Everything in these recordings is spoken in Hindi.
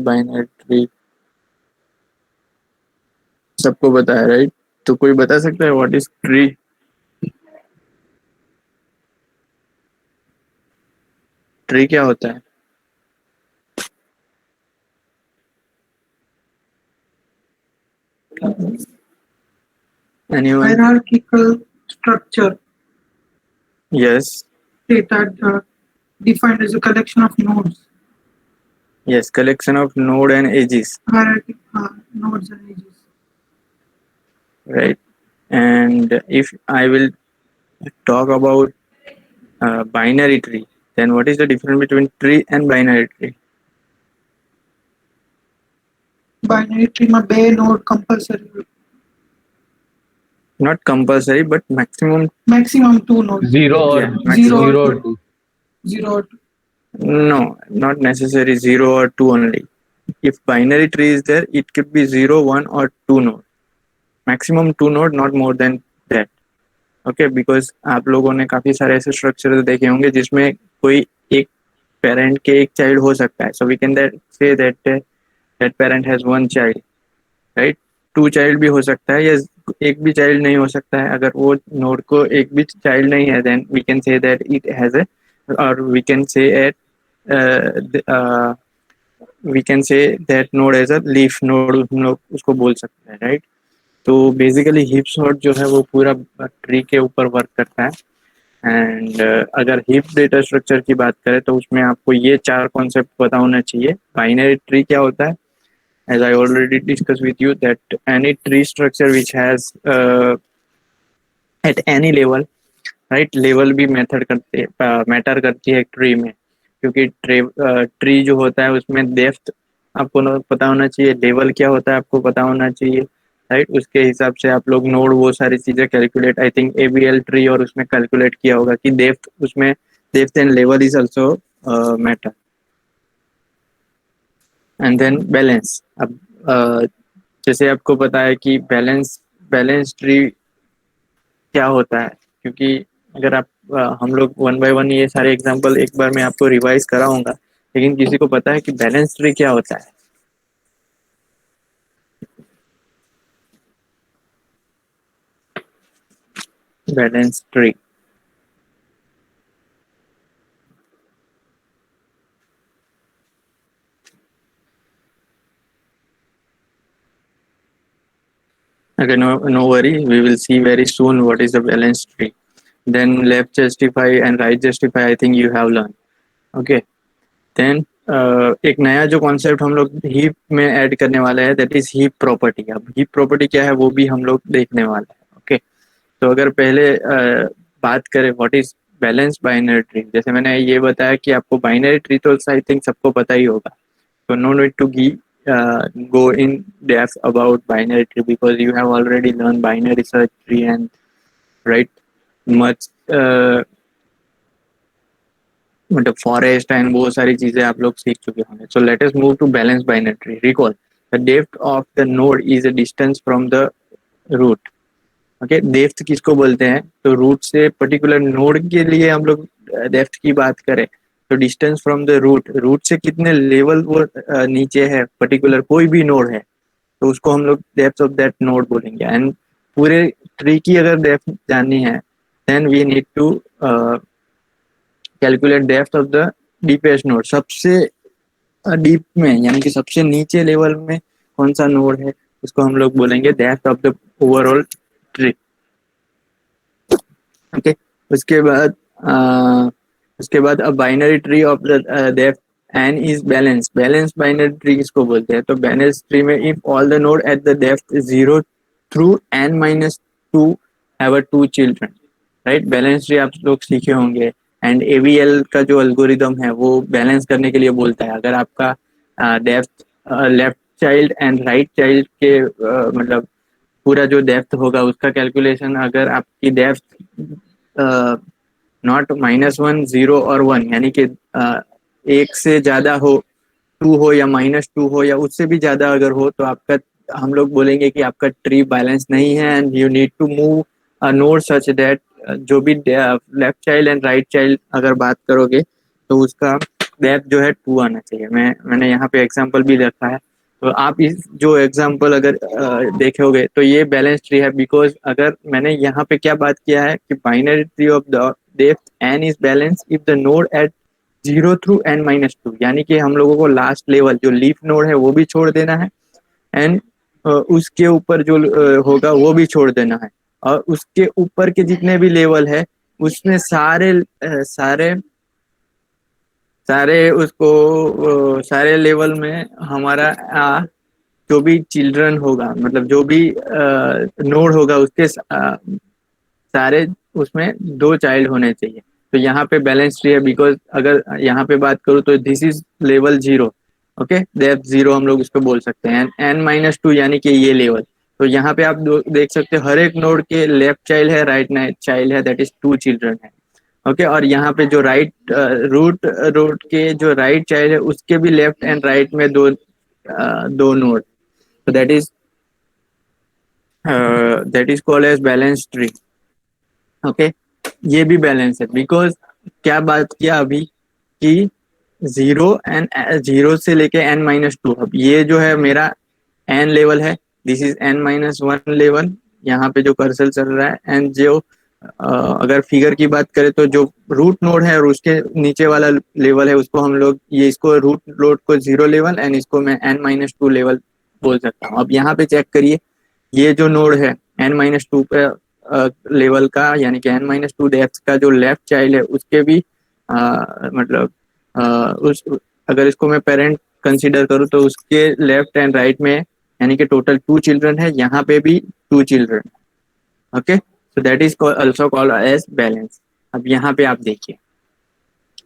बाइनरी ट्री सबको पता है, राइट? तो कोई बता सकता है व्हाट इज ट्री? ट्री क्या होता है? Anyone? Hierarchical structure yes, that defined as a collection of nodes, yes, collection of node and edges, hierarchy nodes and edges. right? And if I will talk about binary tree, then what is the difference between tree and binary tree? Binary tree में बे node compulsory, Not compulsory, but maximum. maximum 2 nodes. Zero or Yeah, Zero maximum. or zero or two. two. 0 or 2. No, not necessary 0 or 2 only. If binary tree is there, it could be 0, 1 or 2 node. Maximum 2 node, not more than that. Okay, because आप लोगों ने काफी सारे ऐसे स्ट्रक्चर देखे होंगे जिसमें कोई एक पेरेंट के एक चाइल्ड हो सकता है. So we can say that parent has one child, right? 2 child भी हो सकता है, या एक भी चाइल्ड नहीं हो सकता है. अगर वो नोड को एक भी चाइल्ड नहीं है, then we can say that it has a, और we can say at we can say that node as a leaf node, हम लोग उसको बोल सकते हैं, राइट? तो बेसिकली हीप सॉर्ट जो है वो पूरा ट्री के ऊपर वर्क करता है. एंड अगर हीप डेटा स्ट्रक्चर की बात करें तो उसमें आपको ये 4 कॉन्सेप्ट पता होना चाहिए. बाइनरी ट्री क्या होता है? As I already discussed with you, that any tree structure which has at any level, right? Level भी मैटर करती है ट्री में, क्योंकि ट्री जो होता है उसमें डेप्थ आपको पता होना चाहिए, लेवल क्या होता है आपको पता होना चाहिए, राइट? उसके हिसाब से आप लोग नोड वो सारी चीजें calculate, I think AVL tree और उसमें कैलकुलेट किया होगा कि डेप्थ, उसमें depth and level is also matter. And then balance. अब जैसे आपको पता है कि बैलेंस ट्री क्या होता है, क्योंकि अगर आप हम लोग वन बाय वन ये सारे एग्जांपल एक बार मैं आपको रिवाइज कराऊंगा, लेकिन किसी को पता है कि बैलेंस ट्री क्या होता है? Balance tree Okay, no worry. We will see very soon what is the balanced tree. Then left justify and right justify, I think you have learned. Okay. Then एक नया जो कॉन्सेप्ट हम लोग हीप में ऐड करने वाले हैं, दैट इज हीप प्रॉपर्टी. अब हीप प्रॉपर्टी क्या है वो भी हम लोग देखने वाले हैं. ओके, तो अगर पहले बात करें what is balance binary tree, जैसे मैंने ये बताया कि आपको बाइनरी ट्री तो आई थिंक सबको पता ही होगा, so no need to go in depth about binary tree because you have already learned binary search tree and right much मतलब फॉरेस्ट एंड वो सारी चीजें आप लोग सीख चुके होंगे. So let us move to balance binary tree. Recall the depth of the node is a distance from the root. Okay, depth किसको बोलते हैं? तो रूट से पर्टिकुलर नोड के लिए हम लोग डेप्थ की बात करें तो distance from the root, root से कितने लेवल वो नीचे है पर्टिकुलर कोई भी नोड है, तो उसको हम लोग डेप्थ ऑफ दैट नोड बोलेंगे. एंड पूरे ट्री की अगर डेप्थ जाननी है then we need to calculate depth of the deepest node. सबसे डीप में यानी कि सबसे नीचे लेवल में कौन सा नोड है उसको हम लोग बोलेंगे depth of the overall tree. Okay, उसके बाद a binary tree of the depth n is balance. Balance binary tree किसको बोलते हैं? तो बैलेंस ट्री में if all the node at the depth 0 through n minus 2 have 2 children, right? Balance tree आप लोग सीखे होंगे. एंड एवीएल का जो एल्गोरिदम है वो बैलेंस करने के लिए बोलता है. अगर आपका depth left child and right child के मतलब पूरा जो डेप्थ होगा उसका कैलकुलेशन, अगर आपकी डेप्थ नॉट -1 0 और 1 यानी कि एक से ज्यादा हो, 2 हो या -2 हो या उससे भी ज्यादा अगर हो, तो आपका हम लोग बोलेंगे कि आपका ट्री बैलेंस नहीं है and you need to move a node such that जो भी left child and right child अगर बात करोगे तो उसका डेप्थ जो है 2 आना चाहिए। मैंने यहाँ पे एग्जांपल भी रखा है, तो आप इस जो एग्जांपल अगर देखोगे तो ये बैलेंस ट्री है। बिकॉज अगर मैंने यहाँ पे क्या बात किया है कि binary tree of the depth n is balance if the node eight 0 through n-2, यानी कि हम लोगों को लास्ट लेवल जो लीफ नोड है वो भी छोड़ देना है, एंड उसके ऊपर जो होगा वो भी छोड़ देना है, और उसके ऊपर के जितने भी लेवल है उसमें सारे सारे उसको सारे लेवल में हमारा जो भी चिल्ड्रन होगा, मतलब जो भी नोड होगा उसके सारे उसमें 2 चाइल्ड होने चाहिए। तो यहाँ पे बैलेंस ट्री है। बिकॉज अगर यहाँ पे बात करूँ तो this is level 0, okay, depth 0 हम लोग उसको बोल सकते हैं, n-2 यानी कि ये लेवल। तो यहाँ पे आप देख सकते हो हर एक नोड के लेफ्ट चाइल्ड है, राइट चाइल्ड है, दैट इज 2 चिल्ड्रन है, ओके। और यहाँ पे जो राइट रूट के जो राइट चाइल्ड है उसके भी लेफ्ट एंड राइट में दो नोड, तो that is called as balance tree, okay. ये भी बैलेंस है। बिकॉज क्या बात किया अभी कि 0 से लेके n-2, अब ये जो है मेरा n लेवल है, दिस इज n-1 लेवल, यहाँ पे जो कर्सर चल रहा है। एंड जो अगर फिगर की बात करें तो जो रूट नोड है और उसके नीचे वाला लेवल है उसको हम लोग ये इसको रूट नोड को 0 लेवल एंड इसको मैं n-2 लेवल बोल सकता हूँ। अब यहाँ पे चेक करिए, ये जो नोड है n-2 पे लेवल का, यानी कि n-2 डेप्थ का जो लेफ्ट चाइल्ड है उसके भी मतलब उस अगर इसको मैं पेरेंट कंसीडर करूँ तो उसके लेफ्ट एंड राइट में यानी कि टोटल 2 चिल्ड्रन है, यहाँ पे भी 2 children, okay. So that is also called as balance. अब यहाँ पे आप देखिए,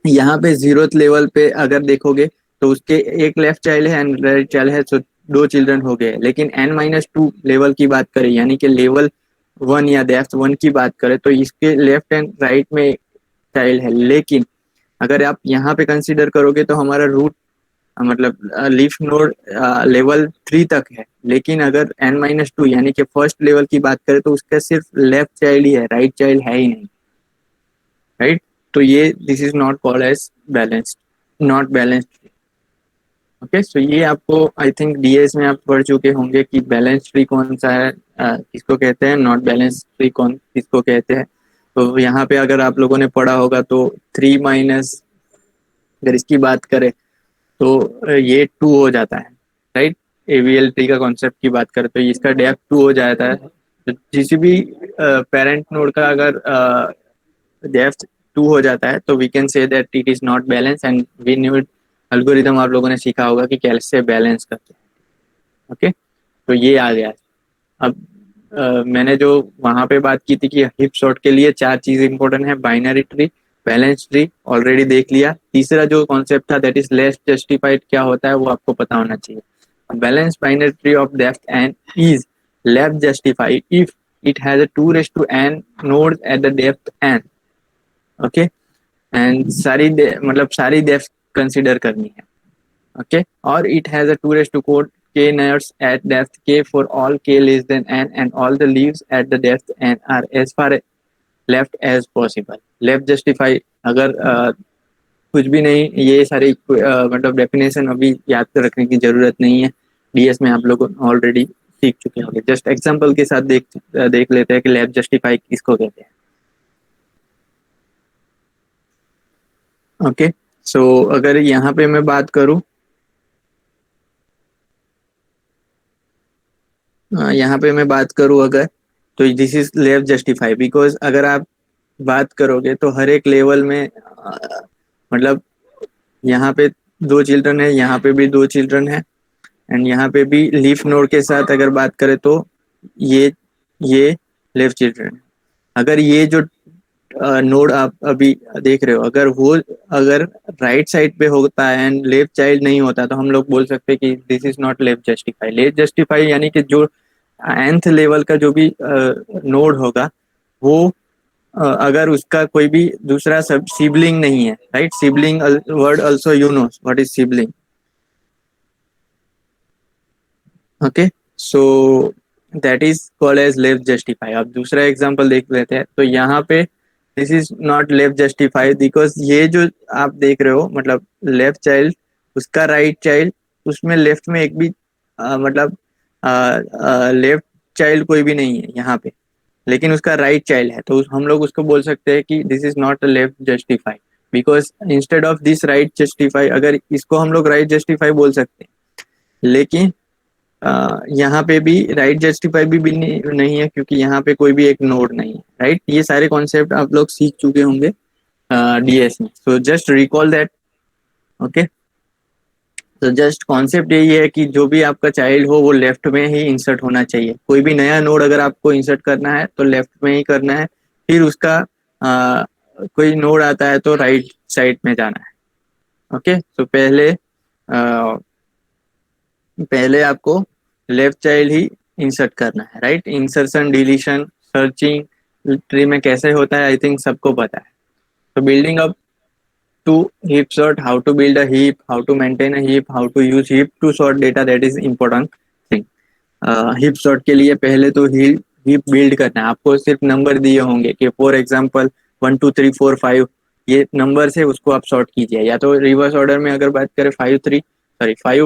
यहाँ पे 0th लेवल पे अगर देखोगे तो उसके एक लेफ्ट चाइल्ड है एंड राइट चाइल्ड है, तो 2 चिल्ड्रन हो गए। लेकिन n-2 लेवल की बात करें, यानी कि लेवल 1 या डेप्थ 1 की बात करें, तो इसके लेफ्ट एंड राइट में चाइल्ड है। लेकिन अगर आप यहाँ पे कंसीडर करोगे तो हमारा रूट मतलब लीफ नोड लेवल 3 तक है, लेकिन अगर n-2 यानी कि फर्स्ट लेवल की बात करें तो उसका सिर्फ लेफ्ट चाइल्ड ही है, राइट चाइल्ड है ही नहीं, राइट। तो ये this is not called as balanced, not balanced, okay. So ये आपको आई थिंक डीएस में आप पढ़ चुके होंगे कि बैलेंस ट्री कौन सा है, किसको कहते हैं, नॉट बैलेंस ट्री कौन किसको कहते हैं। तो यहाँ पे अगर आप लोगों ने पढ़ा होगा तो 3 माइनस, अगर इसकी बात करें तो ये 2 हो जाता है, राइट। एवीएल ट्री का कॉन्सेप्ट की बात करें तो इसका डेप्थ 2 हो जाता है। तो किसी भी पेरेंट नोड का अगर डेप्थ 2 हो जाता है तो we can say that it is not balance, and we need algorithm आप लोगों ने सीखा होगा कि कैसे बैलेंस करते हैं, ओके। तो ये आ गया। अब मैंने जो वहां पे बात की थी कि हिप शॉट के लिए 4 चीज इंपॉर्टेंट है, binary tree, balance tree already देख लिया। तीसरा जो कॉन्सेप्ट था दैट इज लेस जस्टिफाइड, क्या होता है वो आपको पता होना चाहिए। Balance binary tree of depth n is left justified if it has a 2n node at the depth n, okay. And मतलब सारी डेप्थ कंसिडर करनी है, okay, or it has a 2 raised to 4 k nodes at depth k for all k less than n and all the leaves at the depth n are as far left as possible। Left justify अगर कुछ भी नहीं, ये सारी मतलब डेफिनेशन अभी याद रखने की जरूरत नहीं है, डीएस में आप लोग ऑलरेडी सीख चुके होंगे। जस्ट एग्जांपल के साथ देख लेते हैं कि लेफ्ट जस्टिफाई किसको कहते हैं, ओके। सो अगर यहाँ पे मैं बात करूँ, यहाँ पे मैं बात करूँ अगर, तो this is left justify. Because अगर आप बात करोगे तो हर एक लेवल में मतलब यहाँ पे 2 चिल्ड्रन है, यहाँ पे भी 2 चिल्ड्रन है, एंड यहाँ पे भी लीफ नोड के साथ अगर बात करें तो ये लेफ्ट चिल्ड्रन है। अगर ये जो नोड आप अभी देख रहे हो अगर राइट साइड पे होता है एंड लेफ्ट चाइल्ड नहीं होता तो हम लोग बोल सकते हैं कि this is not left justify. Left justify यानी कि जो nth लेवल का जो भी नोड होगा वो अगर उसका कोई भी दूसरा सब सिबलिंग नहीं है, right. Sibling word also you know what is sibling, okay. So that is called as left justify. अब दूसरा एग्जांपल देख लेते हैं। तो यहाँ पे this is not left justified because ये जो आप देख रहे हो मतलब लेफ्ट चाइल्ड उसका राइट चाइल्ड उसमें लेफ्ट में एक भी मतलब लेफ्ट चाइल्ड कोई भी नहीं है यहाँ पे, लेकिन उसका राइट चाइल्ड है, तो हम लोग उसको बोल सकते हैं कि this is not left justify because instead of this right justify, अगर इसको हम लोग राइट जस्टिफाई बोल सकते हैं, लेकिन यहाँ पे भी राइट जस्टिफाई भी नहीं है क्योंकि यहाँ पे कोई भी एक नोड नहीं है, राइट। ये सारे कॉन्सेप्ट आप लोग सीख चुके होंगे डीएस में, so just recall that. Okay, तो जस्ट कॉन्सेप्ट यही है कि जो भी आपका चाइल्ड हो वो लेफ्ट में ही इंसर्ट होना चाहिए। कोई भी नया नोड अगर आपको इंसर्ट करना है तो लेफ्ट में ही करना है, फिर उसका कोई नोड आता है तो राइट साइड में जाना है। ओके, तो पहले आपको लेफ्ट चाइल्ड ही इंसर्ट करना है, right. Insertion, deletion, searching tree में कैसे होता है आई थिंक सबको पता है। तो building up to heap sort, how to build a heap, how to maintain a heap, how to use heap to sort data, that is important thing। Heap sort के लिए पहले तो हीप बिल्ड करना है। आपको सिर्फ नंबर दिए होंगे कि फॉर एग्जांपल 1 2 3 4 5 ये नंबर से उसको आप सॉर्ट कीजिए, या तो रिवर्स ऑर्डर में अगर बात करें 5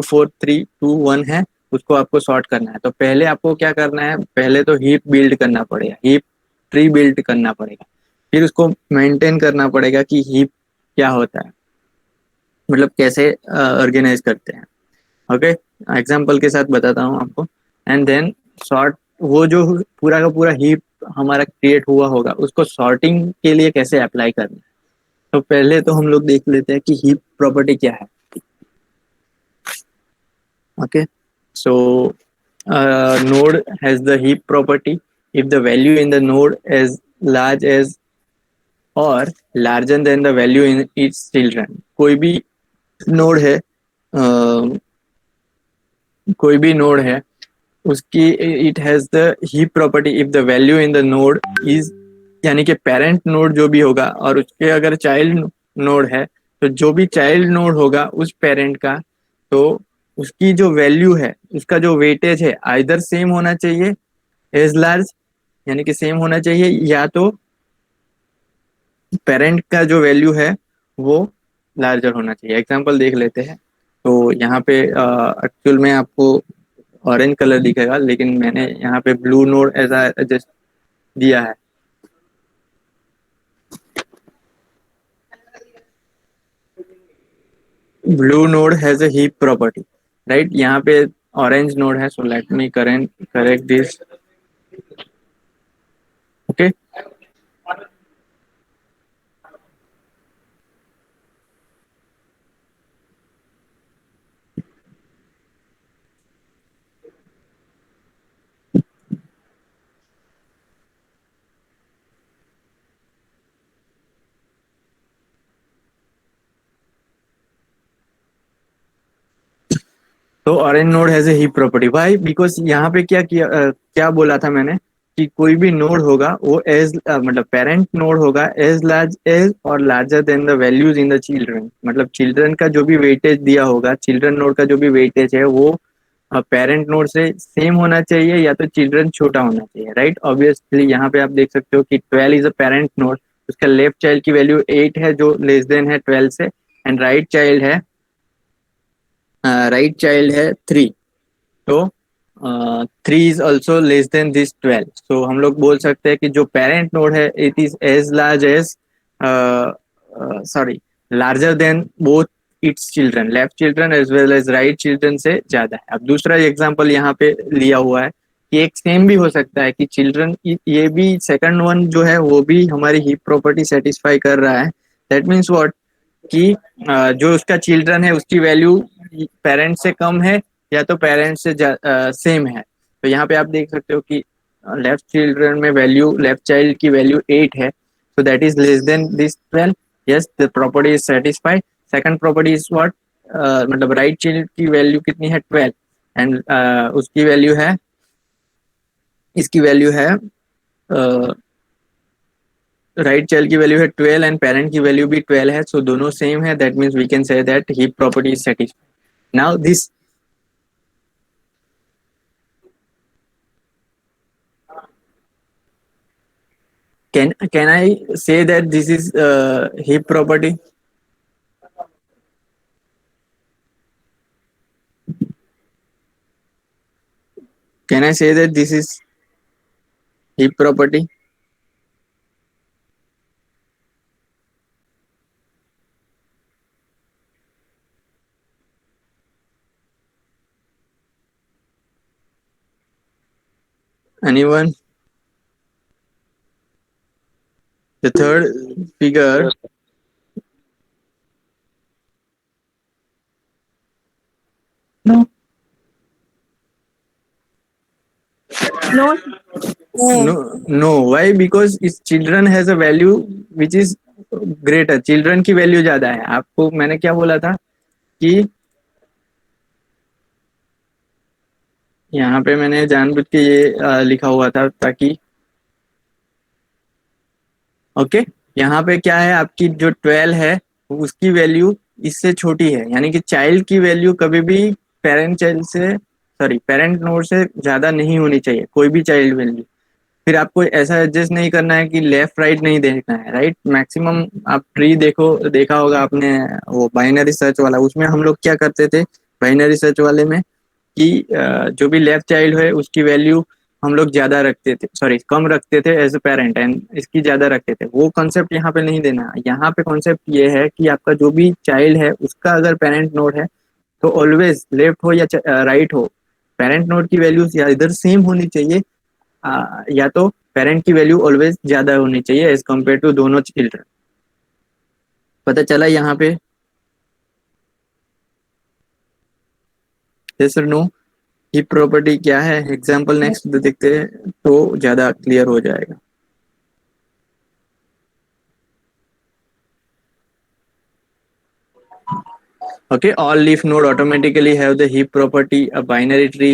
4 3 2 1 है, उसको आपको सॉर्ट करना है। तो पहले आपको क्या करना है, पहले तो हीप बिल्ड करना पड़ेगा, हीप ट्री बिल्ड करना पड़ेगा, फिर उसको मेंटेन करना पड़ेगा कि हीप क्या होता है, मतलब कैसे ऑर्गेनाइज करते हैं। ओके, एग्जांपल के साथ बताता हूँ आपको। एंड देन सॉर्ट, वो जो पूरा का पूरा हीप हमारा क्रिएट हुआ होगा उसको सॉर्टिंग के लिए कैसे अप्लाई करना है। तो पहले तो हम लोग देख लेते हैं कि हीप प्रॉपर्टी क्या है। Okay, so node has the heap property if the value in the node is large as or larger than the value in its children। कोई भी नोड है, कोई भी नोड है उसकी it has the heap property if the value in the node is, यानी कि पेरेंट नोड जो भी होगा और उसके अगर चाइल्ड नोड है, तो जो भी चाइल्ड नोड होगा उस पेरेंट का, तो उसकी जो वैल्यू है उसका जो वेटेज है आइदर सेम होना चाहिए एज लार्ज, यानी कि सेम होना चाहिए, या तो पेरेंट का जो वैल्यू है वो लार्जर होना चाहिए। एग्जांपल देख लेते हैं। तो यहाँ पे एक्चुअल में आपको ऑरेंज कलर दिखेगा, लेकिन मैंने यहाँ पे ब्लू नोड ऐसा जस्ट दिया है। Blue node has a heap property, right. यहाँ पे ऑरेंज नोड है, so let me correct this. Okay, तो orange node has a heap property, why, because यहाँ पे क्या बोला था मैंने कि कोई भी नोड होगा वो एज मतलब पेरेंट नोड होगा एज लार्ज एज और larger than the values in the children. मतलब चिल्ड्रन का जो भी वेटेज दिया होगा, चिल्ड्रन नोड का जो भी वेटेज है वो पेरेंट नोड से सेम होना चाहिए या तो चिल्ड्रन छोटा होना चाहिए, राइट। ऑब्वियसली यहाँ पे आप देख सकते हो कि 12 इज अ पेरेंट नोड, उसका लेफ्ट चाइल्ड की वैल्यू 8 है जो लेस देन है 12 से, एंड राइट चाइल्ड है 3, तो 3 is also less than this 12। So हम लोग बोल सकते हैं कि जो पेरेंट नोड है it is as large as sorry larger than both its children, left children as well as right children से ज्यादा है। अब दूसरा एग्जांपल यहाँ पे लिया हुआ है कि एक सेम भी हो सकता है कि चिल्ड्रन, ये भी सेकंड वन जो है वो भी हमारी हीप प्रॉपर्टी सेटिस्फाई कर रहा है। दैट मीन्स व्हाट कि जो उसका चिल्ड्रन है उसकी वैल्यू पेरेंट से कम है या तो पेरेंट से सेम है। तो यहाँ पे आप देख सकते हो कि लेफ्ट चिल्ड्रन में वैल्यू, लेफ्ट चाइल्ड की वैल्यू 8 है, सो that is less than this 12। Yes, the property is satisfied. Second property is what, मतलब राइट चाइल्ड की वैल्यू कितनी है 12, एंड उसकी वैल्यू है, इसकी वैल्यू है राइट चाइल्ड की वैल्यू है 12 एंड पेरेंट की वैल्यू भी 12 है, सो दोनों सेम है। That means we can say that heap property is satisfied. Now this, can I say that this is heap property? Can I say that this is heap property? Anyone? The third figure. No. No. No. Why? Because its children has a value which is greater. Children की वैल्यू ज्यादा है. आपको मैंने क्या बोला था कि यहाँ पे मैंने जानबूझ के ये लिखा हुआ था ताकि ओके यहाँ पे क्या है, आपकी जो 12 है उसकी वैल्यू इससे छोटी है, यानी कि चाइल्ड की वैल्यू कभी भी पेरेंट नोड से ज्यादा नहीं होनी चाहिए, कोई भी चाइल्ड वैल्यू. फिर आपको ऐसा एडजस्ट नहीं करना है कि लेफ्ट राइट नहीं देखना है, राइट. मैक्सिमम आप ट्री देखा होगा आपने, वो बाइनरी सर्च वाला, उसमें हम लोग क्या करते थे बाइनरी सर्च वाले में कि जो भी लेफ्ट चाइल्ड है उसकी वैल्यू हम लोग ज्यादा रखते थे, कम रखते थे एज अ पेरेंट, एंड इसकी ज्यादा रखते थे. वो कॉन्सेप्ट यहाँ पे नहीं देना. यहाँ पे कॉन्सेप्ट ये है कि आपका जो भी चाइल्ड है उसका अगर पेरेंट नोड है तो ऑलवेज लेफ्ट हो या राइट हो, पेरेंट नोड की वैल्यूज या इधर सेम होनी चाहिए, या तो पेरेंट की वैल्यू ऑलवेज ज्यादा होनी चाहिए एज कम्पेयर टू दोनों चिल्ड्रन. पता चला यहाँ पे? यस और नो? हीप प्रॉपर्टी क्या है? एग्जांपल नेक्स्ट देखते हैं तो ज्यादा क्लियर हो जाएगा. Okay, all leaf node automatically have the heap property. A binary tree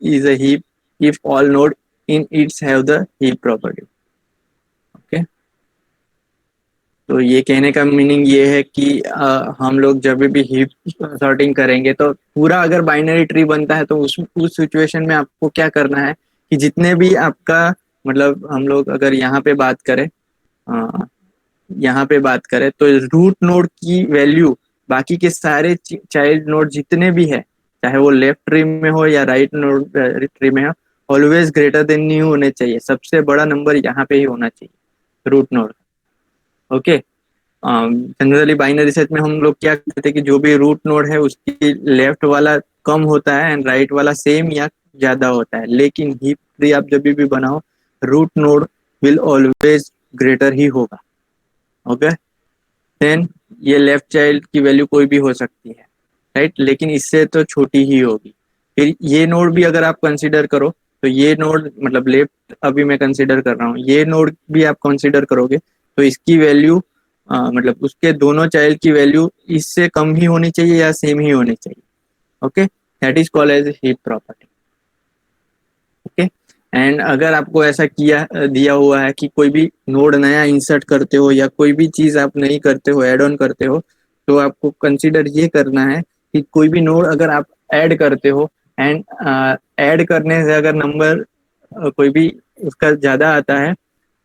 is a heap if all node in it have the heap property. Okay, तो ये कहने का मीनिंग ये है कि हम लोग जब भी हीप सॉर्टिंग करेंगे तो पूरा अगर बाइनरी ट्री बनता है तो उस सिचुएशन में आपको क्या करना है कि जितने भी आपका, मतलब हम लोग अगर यहाँ पे बात करें तो रूट नोड की वैल्यू बाकी के सारे चाइल्ड नोड जितने भी है, चाहे वो लेफ्ट ट्री में हो या राइट नोड ट्री में हो, ऑलवेज ग्रेटर देन न्यू होने चाहिए. सबसे बड़ा नंबर यहाँ पे ही होना चाहिए root node. Okay, generally binary search में हम लोग क्या करते हैं कि जो भी रूट नोड है उसकी लेफ्ट वाला कम होता है एंड राइट वाला सेम या ज्यादा होता है, लेकिन हीप ट्री आप जब भी बनाओ root node will always greater ही होगा. ओके, देन ये लेफ्ट चाइल्ड की वैल्यू कोई भी हो सकती है, राइट, लेकिन इससे तो छोटी ही होगी. फिर ये नोड भी अगर आप कंसीडर करो तो ये नोड, मतलब लेफ्ट अभी मैं कंसीडर कर रहा हूँ, ये नोड भी आप कंसीडर करोगे तो इसकी वैल्यू मतलब उसके दोनों चाइल्ड की वैल्यू इससे कम ही होनी चाहिए या सेम ही होनी चाहिए. Okay, that is called as heap property. Okay, and अगर आपको ऐसा दिया हुआ है कि कोई भी नोड नया इंसर्ट करते हो या कोई भी चीज आप नहीं करते हो, एड ऑन करते हो, तो आपको कंसीडर ये करना है कि कोई भी नोड अगर आप ऐड करते हो एंड ऐड करने से अगर नंबर कोई भी उसका ज्यादा आता है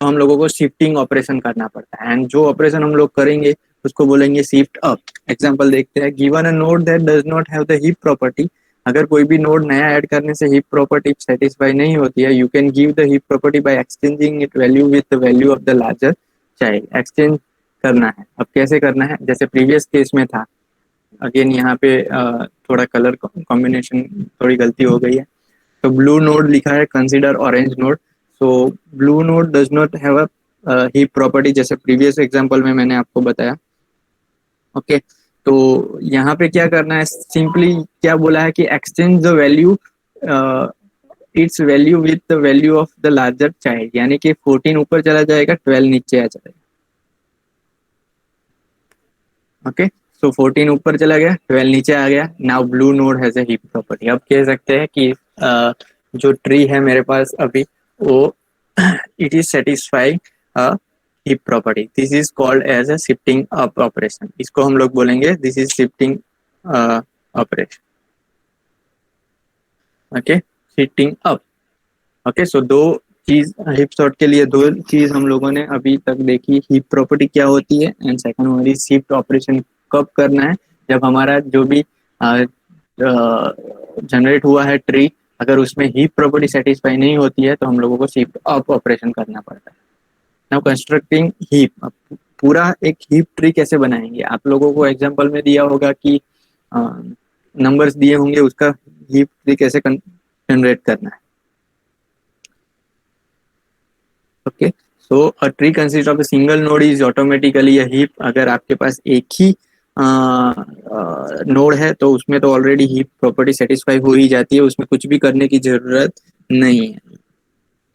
तो हम लोगों को शिफ्टिंग ऑपरेशन करना पड़ता है, एंड जो ऑपरेशन हम लोग करेंगे उसको बोलेंगे शिफ्ट अप. एग्जांपल देखते हैं. Given a node that does not have the heap property, अगर कोई भी नोड नया ऐड करने से हीप प्रॉपर्टी सेटिस्फाई नहीं होती है, you can give the heap property bye exchanging it value with the value of the larger child. Exchange करना है. अब कैसे करना है? जैसे प्रीवियस केस में था, अगेन यहाँ पे थोड़ा कलर कॉम्बिनेशन थोड़ी गलती हो गई है. तो ब्लू नोड लिखा है, consider orange node. So blue node does not have a heap property, जैसे प्रीवियस एग्जांपल में मैंने आपको बताया. ओके, तो यहाँ पे क्या करना है, सिंपली क्या बोला है कि exchange the value it's value with the value of the larger child, यानी कि 14 ऊपर चला जाएगा, 12 नीचे आ जाएगा. ओके, सो 14 ऊपर चला गया, 12 नीचे आ गया. Now blue node has a heap property. अब कह सकते हैं कि जो ट्री है मेरे पास अभी वो it is satisfying a heap property. This is called as a shifting up operation. इसको हम लोग बोलेंगे this is shifting operation. Okay, shifting up. Okay, so दो चीज हीप सॉर्ट के लिए दो चीज हम लोगों ने अभी तक देखी, हीप प्रॉपर्टी क्या होती है एंड सेकंड हमारी शिफ्ट ऑपरेशन कब करना है, जब हमारा जो भी जनरेट हुआ है ट्री, अगर उसमें हीप प्रॉपर्टी सेटिस्फाई नहीं होती है तो हम लोगों को शिफ्ट अप ऑपरेशन करना पड़ता है। नाउ कंस्ट्रक्टिंग हीप, पूरा एक हीप ट्री कैसे बनाएंगे, आप लोगों को एग्जांपल में दिया होगा कि नंबर्स दिए होंगे, उसका हीप ट्री कैसे जनरेट करना है। Okay, so a tree consist of a single node is automatically a heap. अगर आपके पास एक ही नोड है तो उसमें तो ऑलरेडी हीप प्रॉपर्टी सेटिस्फाई हो ही जाती है, उसमें कुछ भी करने की जरूरत नहीं है।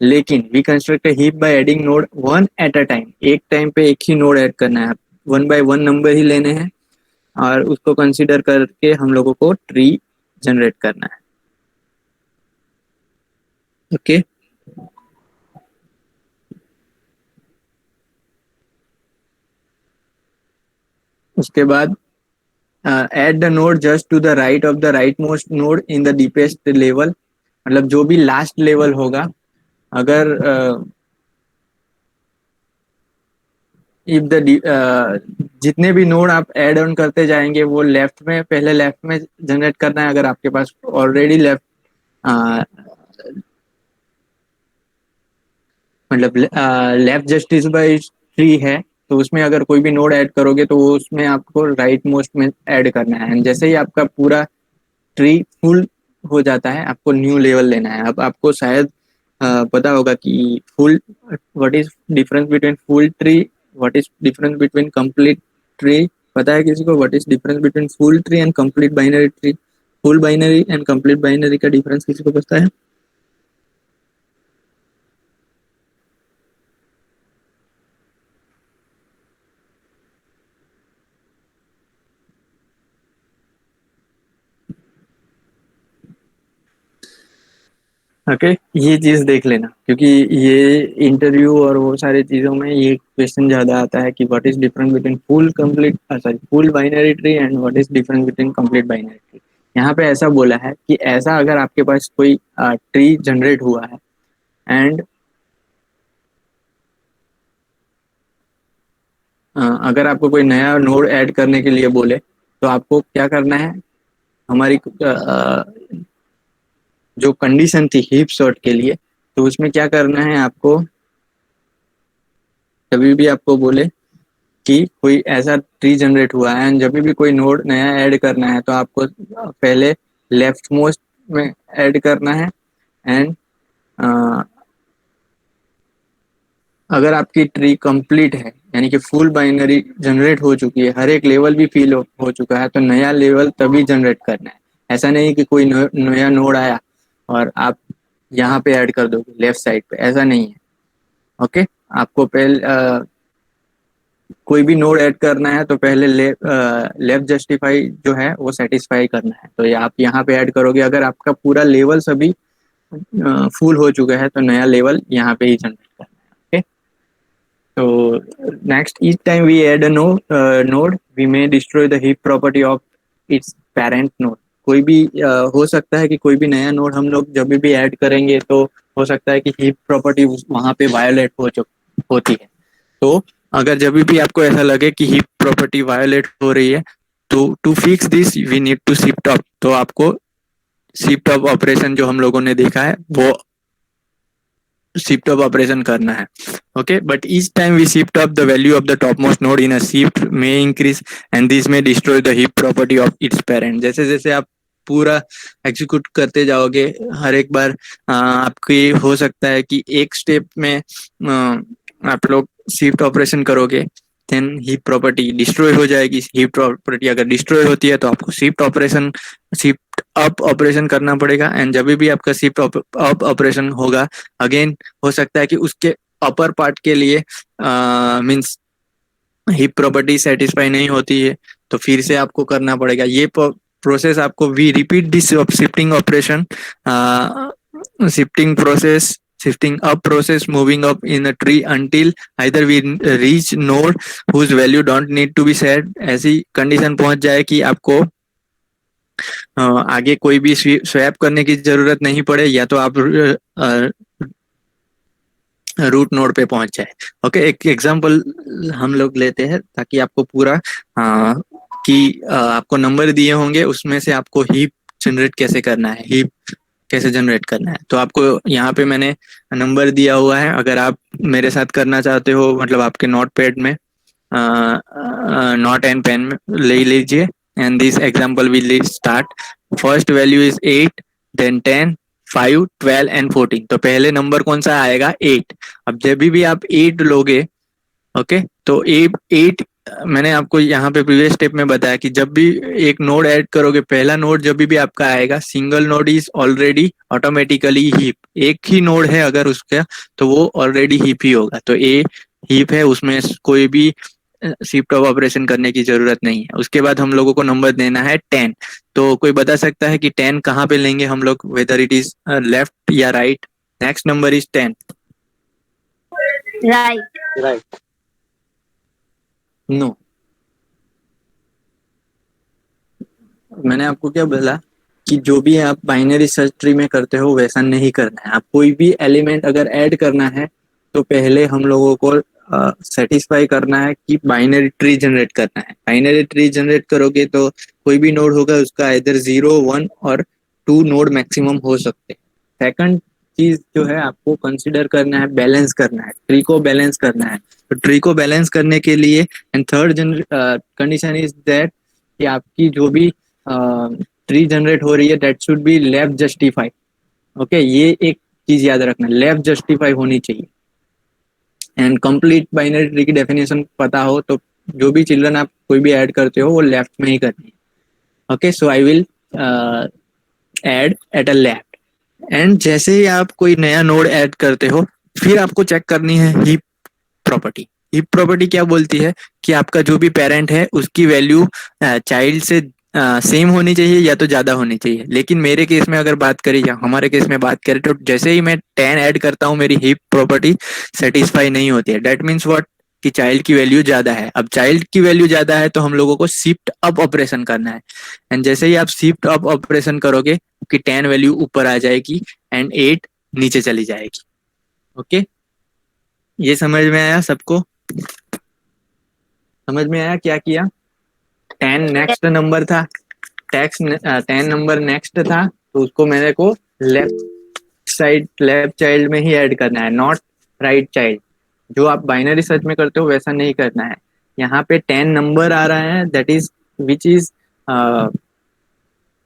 लेकिन we construct heap by adding node one at a time, एक टाइम पे एक ही नोड ऐड करना है, वन बाय वन नंबर ही लेने हैं और उसको कंसीडर करके हम लोगों को ट्री जनरेट करना है। ओके उसके बाद add the node just to the right of the rightmost node in the deepest level, मतलब जो भी लास्ट लेवल होगा, अगर इफ द जितने भी नोड आप ऐड ऑन करते जाएंगे वो लेफ्ट में, पहले लेफ्ट में जनरेट करना है। अगर आपके पास ऑलरेडी लेफ्ट मतलब लेफ्ट जस्टिस बाय ट्री है तो उसमें अगर कोई भी नोड ऐड करोगे तो वो उसमें आपको राइट मोस्ट में ऐड करना है। एंड जैसे ही आपका पूरा ट्री फुल हो जाता है आपको न्यू लेवल लेना है। अब आपको शायद पता होगा कि full, what is difference between full tree, what is difference between complete tree, पता है किसी को what is difference between full tree and complete binary tree? Full binary and complete binary का डिफरेंस किसी को पता है? ओके ये चीज देख लेना क्योंकि ये इंटरव्यू और वो सारी चीजों में ये क्वेश्चन ज्यादा आता है कि what is difference between full complete sorry full binary tree and what is difference between complete binary tree. यहाँ पे ऐसा बोला है कि ऐसा अगर आपके पास कोई ट्री जनरेट हुआ है एंड अगर आपको कोई नया नोड ऐड करने के लिए बोले तो आपको क्या करना है, हमारी जो कंडीशन थी हीप सॉर्ट के लिए, तो उसमें क्या करना है आपको, कभी भी आपको बोले कि कोई ऐसा ट्री जनरेट हुआ है एंड जब भी कोई नोड नया ऐड करना है तो आपको पहले लेफ्ट मोस्ट में ऐड करना है। एंड अगर आपकी ट्री कंप्लीट है यानी कि फुल बाइनरी जनरेट हो चुकी है, हर एक लेवल भी फिल हो चुका है, तो नया लेवल तभी जनरेट करना है। ऐसा नहीं कि कोई नया नोड आया और आप यहाँ पे ऐड कर दोगे लेफ्ट साइड पे, ऐसा नहीं है। ओके आपको पहले कोई भी नोड ऐड करना है तो पहले लेफ्ट जस्टिफाई जो है वो सेटिस्फाई करना है, तो ये आप यहाँ पे ऐड करोगे। अगर आपका पूरा लेवल सभी फुल हो चुका है तो नया लेवल यहाँ पे ही जनरेट करना है। ओके तो next, each time we add a node we may destroy the heap property of its parent node। कोई भी हो सकता है कि कोई भी नया नोड हम लोग जब भी ऐड करेंगे तो हो सकता है कि हीप प्रॉपर्टी वहां पे वायोलेट होती है। तो अगर जब भी आपको ऐसा लगे कि हीप प्रॉपर्टी वायोलेट हो रही है तो to fix this we need to shift up, तो आपको शिफ्ट अप ऑपरेशन जो हम लोगों ने देखा है वो शिफ्ट अप ऑपरेशन करना है। Okay but each time we shift up the value of the topmost node in a shift में इंक्रीज एंड दिस में destroy the heap property of its parent. जैसे जैसे आप पूरा एग्जीक्यूट करते जाओगे हर एक बार आपकी हो सकता है कि एक स्टेप में आप लोग शिफ्ट ऑपरेशन करोगे देन हीप प्रॉपर्टी डिस्ट्रॉय हो जाएगी। हीप प्रॉपर्टी अगर डिस्ट्रॉय होती है तो आपको शिफ्ट अप ऑपरेशन करना पड़ेगा। एंड जब भी आपका शिफ्ट अप ऑपरेशन होगा अगेन हो सकता है कि उसके अपर पार्ट के लिए मींस हीप प्रॉपर्टी सेटिस्फाई नहीं होती है तो फिर से आपको करना पड़ेगा ये प्रोसेस। आपको we repeat this shifting operation shifting process shifting up process moving up in a tree until either we reach node whose value don't need to be set। ऐसी कंडीशन पहुंच जाए कि आपको आगे कोई भी स्वैप करने की जरूरत नहीं पड़े, या तो आप रूट नोड पे पहुंच जाए। ओके, एक एग्जांपल हम लोग लेते हैं ताकि आपको पूरा कि आपको नंबर दिए होंगे, उसमें से आपको हीप जनरेट कैसे करना है, हीप कैसे जनरेट करना है। तो आपको यहाँ पे मैंने नंबर दिया हुआ है, अगर आप मेरे साथ करना चाहते हो, मतलब आपके नोट पैड में, नोट एंड पेन में ले लीजिए, and this example will start. First value is 8, then 10, 5, 12 and 14। तो पहले नंबर कौन सा आएगा? 8। अब जब भी आप 8 लोगे, ओके, तो 8 मैंने आपको यहाँ पे प्रीवियस स्टेप में बताया कि जब भी एक नोड ऐड करोगे, पहला नोड जब भी आपका आएगा, single node is already automatically heap. एक ही नोड है अगर उसका, तो वो ऑलरेडी हीप ही होगा। तो ए हीप है, उसमें कोई भी शिफ्ट ऑफ ऑपरेशन करने की जरूरत नहीं है। उसके बाद हम लोगों को नंबर देना है 10। तो कोई बता सकता है कि 10 कहाँ पे लेंगे हम लोग, वेदर इट इज लेफ्ट या right? Next number is 10। Right. No, मैंने आपको क्या बोला कि जो भी आप बाइनरी सर्च ट्री में करते हो वैसा नहीं करना है। आप कोई भी एलिमेंट अगर ऐड करना है तो पहले हम लोगों को सेटिस्फाई करना है कि बाइनरी ट्री जनरेट करना है। बाइनरी ट्री जनरेट करोगे तो कोई भी नोड होगा उसका इधर 0, 1 और 2 नोड मैक्सिमम हो सकते हैं। सेकंड चीज जो है आपको कंसिडर करना है, बैलेंस करना है, ट्री को बैलेंस करना है। तो ट्री को बैलेंस करने के लिए, and third condition is that कि आपकी जो भी ट्री जनरेट हो रही है that should be left justify. Okay, ये एक चीज याद रखना, लेफ्ट जस्टिफाई होनी चाहिए। एंड कंप्लीट बाइनरी ट्री की डेफिनेशन पता हो तो जो भी चिल्ड्रन आप कोई भी ऐड करते हो वो लेफ्ट में ही करनी है। Okay, so I will add at a left. And जैसे ही आप कोई नया नोड ऐड करते हो, फिर आपको चेक करनी है हीप प्रॉपर्टी। हीप प्रॉपर्टी क्या बोलती है कि आपका जो भी पेरेंट है उसकी वैल्यू चाइल्ड से सेम होनी चाहिए या तो ज्यादा होनी चाहिए। लेकिन मेरे केस में अगर बात करें या हमारे केस में बात करें, तो जैसे ही मैं 10 ऐड करता हूँ मेरी हीप प्रॉपर्टी सेटिस्फाई नहीं होती है। डेट मीन्स व्हाट, कि चाइल्ड की वैल्यू ज्यादा है। अब चाइल्ड की वैल्यू ज्यादा है तो हम लोगों को शिफ्ट अप ऑपरेशन करना है। एंड जैसे ही आप शिफ्ट अप ऑपरेशन करोगे कि 10 वैल्यू ऊपर आ जाएगी एंड 8 नीचे चली जाएगी। ओके, ये समझ में आया सबको? समझ में आया क्या किया? 10 नेक्स्ट नंबर था, टैक्स 10 नंबर नेक्स्ट था, तो उसको मेरे को लेफ्ट साइड, लेफ्ट चाइल्ड में ही ऐड करना है, नॉट राइट चाइल्ड। जो आप बाइनरी सर्च में करते हो वैसा नहीं करना है। यहाँ पे 10 नंबर आ रहा है, that is which is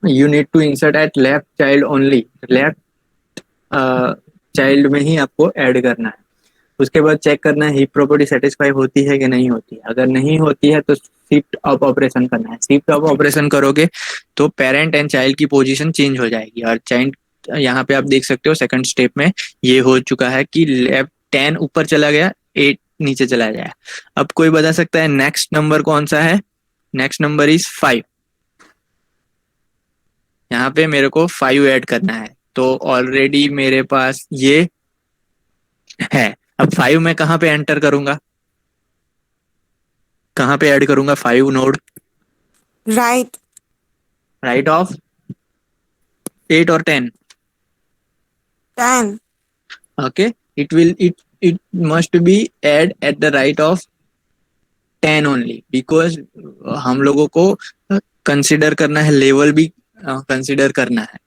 you need to insert at left child only, left child में ही आपको ऐड करना है। उसके बाद चेक करना है हीप प्रॉपर्टी सेटिस्फाई होती है कि नहीं होती है। अगर नहीं होती है तो शिफ्ट अप ऑपरेशन करना है। शिफ्ट अप ऑपरेशन करोगे तो पेरेंट एंड चाइल्ड की पोजीशन चेंज हो जाएगी। और चाइल्ड, यहाँ पे आप देख सकते हो सेकंड स्टेप में ये हो चुका है कि लेफ्ट 10 ऊपर चला गया, 8 नीचे चला गया। अब कोई बता सकता है नेक्स्ट नंबर कौन सा है? Next number is 5। यहाँ पे मेरे को 5 ऐड करना है, तो ऑलरेडी मेरे पास ये है। अब 5 मैं कहाँ पे एंटर करूंगा, कहाँ पे ऐड करूंगा 5 नोड? Right. राइट ऑफ 8 और 10? 10. Okay, it must be add at the right of 10 only, because हम लोगों को कंसिडर करना है, लेवल भी कंसिडर करना है।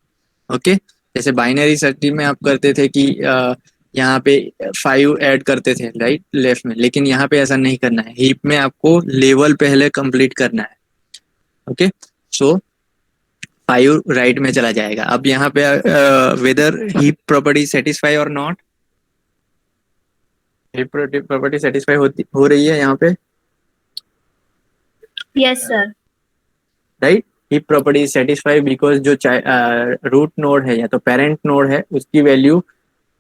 ओके, जैसे बाइनरी सर्च में आप करते थे कि यहाँ पे 5 ऐड करते थे राइट लेफ्ट में, लेकिन यहाँ पे ऐसा नहीं करना है। हीप में आपको लेवल पहले कंप्लीट करना है। ओके, सो 5 राइट में चला जाएगा। अब यहाँ पे वेदर हीप प्रॉपर्टी सेटिस्फाई और नॉट, हीप प्रॉपर्टी सेटिस्फाई हो रही है यहाँ पे, Yes, sir. Right? Heap property satisfy because जो रूट नोड है या तो पेरेंट नोड है उसकी वैल्यू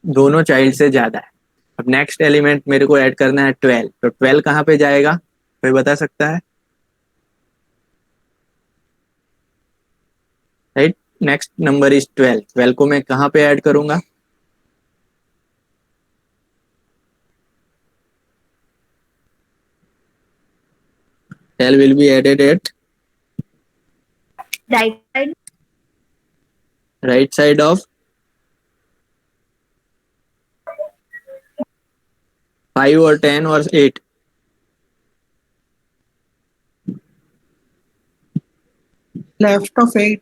दोनों चाइल्ड से ज्यादा है। अब नेक्स्ट एलिमेंट मेरे को ऐड करना है 12, तो 12 कहाँ पे जाएगा, कोई बता सकता है? Right, next number is 12। 12 को मैं कहाँ पे ऐड करूंगा? L will be added at Right side. right side of 5 और 10 और 8? Left of 8.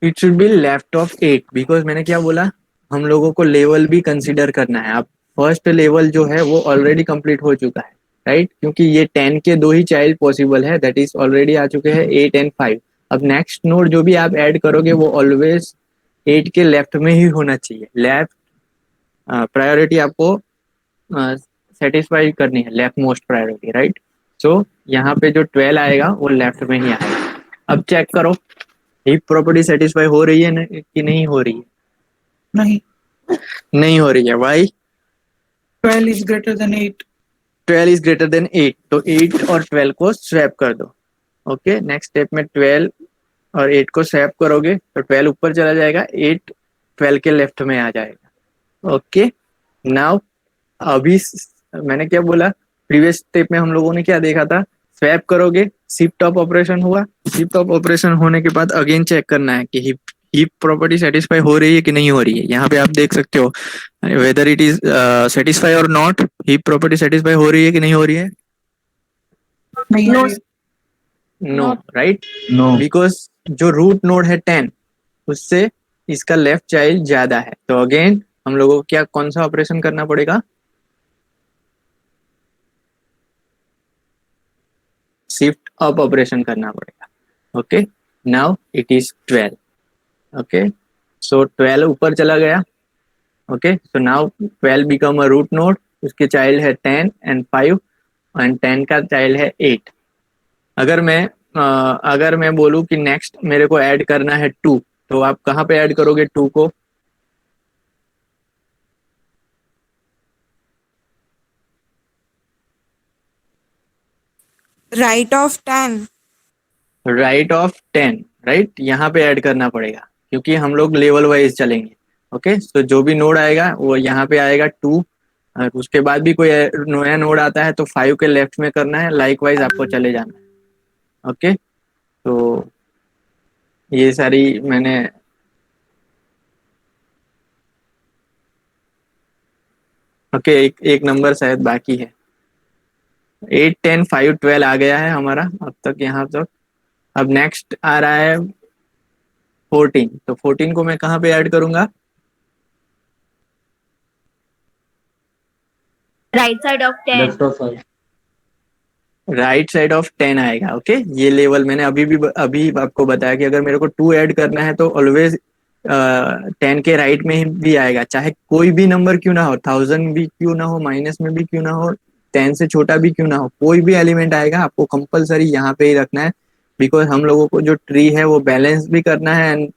It should be left of 8 because मैंने क्या बोला, हम लोगों को लेवल भी कंसिडर करना है। अब फर्स्ट लेवल जो है वो ऑलरेडी कंप्लीट हो चुका है, राइट? क्योंकि ये 10 के 2 ही चाइल्ड पॉसिबल है, दैट इज ऑलरेडी आ चुके हैं 8 एंड 5। अब नेक्स्ट नोड जो भी आप ऐड करोगे वो ऑलवेज 8 के लेफ्ट में ही होना चाहिए। लेफ्ट प्रायोरिटी आपको सेटिस्फाई करनी है, लेफ्ट मोस्ट प्रायोरिटी, राइट? सो यहाँ पे जो 12 आएगा वो लेफ्ट में ही आएगा। अब चेक करो हीप प्रॉपर्टी सेटिस्फाई हो रही है कि नहीं हो रही है? नहीं. नहीं हो रही है। Why? 12 is greater than 8. 12 is greater than 8, तो 8 और 12 को स्वैप कर दो। ओके, नेक्स्ट स्टेप में 12 और 8 को स्वैप करोगे तो 12 ऊपर चला जाएगा, 8 12 के लेफ्ट में आ जाएगा। ओके, नाउ अभी मैंने क्या बोला, प्रीवियस स्टेप में हम लोगों ने क्या देखा था, स्वैप करोगे, शिफ्ट टॉप ऑपरेशन हुआ, शिफ्ट टॉप ऑपरेशन होने के बाद अगेन चेक करना है कि हीप प्रॉपर्टी सेटिस्फाई हो रही है कि नहीं हो रही है। यहाँ पे आप देख सकते हो वेदर इट इज सेटिस्फाई और नॉट, हीप प्रॉपर्टी सेटिस्फाई हो रही है कि नहीं हो रही है? नहीं. No. No, right? No. Because जो रूट नोड है 10 उससे इसका लेफ्ट चाइल्ड ज्यादा है, तो अगेन हम लोगों को क्या कौन सा ऑपरेशन करना पड़ेगा? शिफ्ट अप ऑपरेशन करना पड़ेगा। Okay, now it is 12। Okay, so 12 ऊपर चला गया। Okay, so now 12 become a root node, उसके चाइल्ड है 10 एंड 5 एंड 10 का चाइल्ड है 8। अगर मैं बोलूं कि नेक्स्ट मेरे को ऐड करना है 2, तो आप कहाँ पे ऐड करोगे 2 को? Right of 10. Right of 10, right? यहाँ पे ऐड करना पड़ेगा क्योंकि हम लोग लेवल वाइज चलेंगे। ओके, तो जो भी नोड आएगा वो यहाँ पे आएगा 2, और उसके बाद भी कोई नया नोड आता है तो 5 के लेफ्ट में करना है, लाइक वाइज आपको चले जाना है। ओके, तो ये सारी मैंने ओके, एक नंबर शायद बाकी है। 8 10 5 12 आ गया है हमारा अब तक यहाँ तक। अब नेक्स्ट आ रहा है 14, तो 14 को मैं कहाँ पे ऐड करूंगा? Right side of 10. Left of 5. Right side of 10 आएगा। ओके, ये लेवल मैंने अभी आपको बताया कि अगर मेरे को 2 ऐड करना है तो ऑलवेज 10 के राइट में ही भी आएगा, चाहे कोई भी नंबर क्यों ना हो, 1000 भी क्यों ना हो, माइनस में भी क्यों ना हो, 10 से छोटा भी क्यों ना हो, कोई भी एलिमेंट आएगा आपको कंपलसरी यहाँ पे ही रखना है। बिकॉज हम लोगों को जो ट्री है वो बैलेंस भी करना है एंड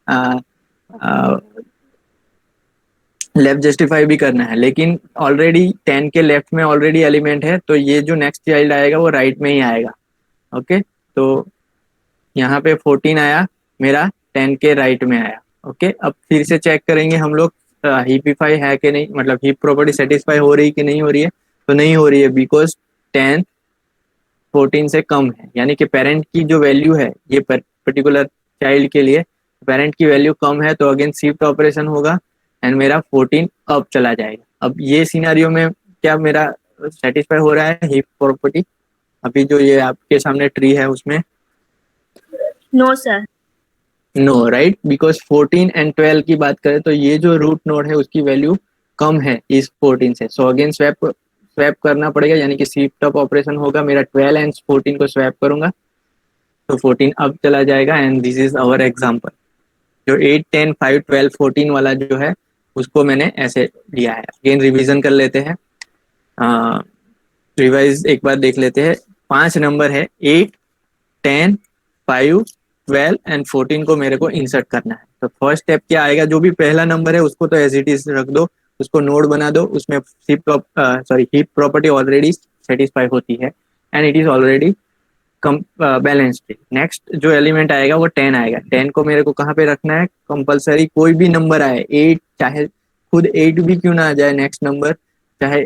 लेफ्ट जस्टिफाई भी करना है, लेकिन ऑलरेडी 10 के लेफ्ट में ऑलरेडी एलिमेंट है, तो ये जो नेक्स्ट चाइल्ड आएगा वो राइट में ही आएगा। ओके, तो यहाँ पे 14 आया मेरा, 10 के राइट में आया। ओके, अब फिर से चेक करेंगे हम लोग हीपिफाई है कि नहीं, मतलब हीप प्रॉपर्टी सेटिस्फाई हो रही कि नहीं हो रही है। तो नहीं हो रही है बिकॉज 10 14 से कम है, यानी कि पेरेंट की जो वैल्यू है ये पर्टिकुलर चाइल्ड के लिए पेरेंट की वैल्यू कम है, तो अगेन शिफ्ट ऑपरेशन होगा एंड मेरा 14 अप चला जाएगा। अब ये सिनारियो में क्या मेरा सेटिस्फाई हो रहा है हीप प्रॉपर्टी? अभी जो ये आपके सामने ट्री है उसमें No, sir. No, right? Because 14 and 12 की बात करें तो ये जो रूट नोड है उसकी वैल्यू कम है इस 14 से, सो अगेन स्वैप करना पड़ेगा, यानी कि शिफ्ट अप ऑपरेशन होगा। मेरा 12 एंड 14 को स्वैप करूंगा तो 14 अब चला जाएगा and this is our example. जो 8 10 5 12 14 वाला जो है उसको मैंने ऐसे लिया है। अगेन रिवीजन कर लेते हैं, रिवाइज एक बार देख लेते हैं। 5 नंबर है, 8 10 5 12 एंड 14 को मेरे को इंसर्ट करना है। तो फर्स्ट स्टेप क्या आएगा, जो भी पहला नंबर है उसको तो एज इट इज रख दो, उसको नोड बना दो, उसमें हीप प्रॉपर्टी ऑलरेडी सेटिस्फाई होती है and it is already balance पे। नेक्स्ट जो एलिमेंट आएगा वो 10 आएगा, 10 को मेरे को कहाँ पे रखना है? कंपलसरी कोई भी नंबर आए, 8 चाहे खुद 8 भी क्यों ना आ जाए नेक्स्ट नंबर, चाहे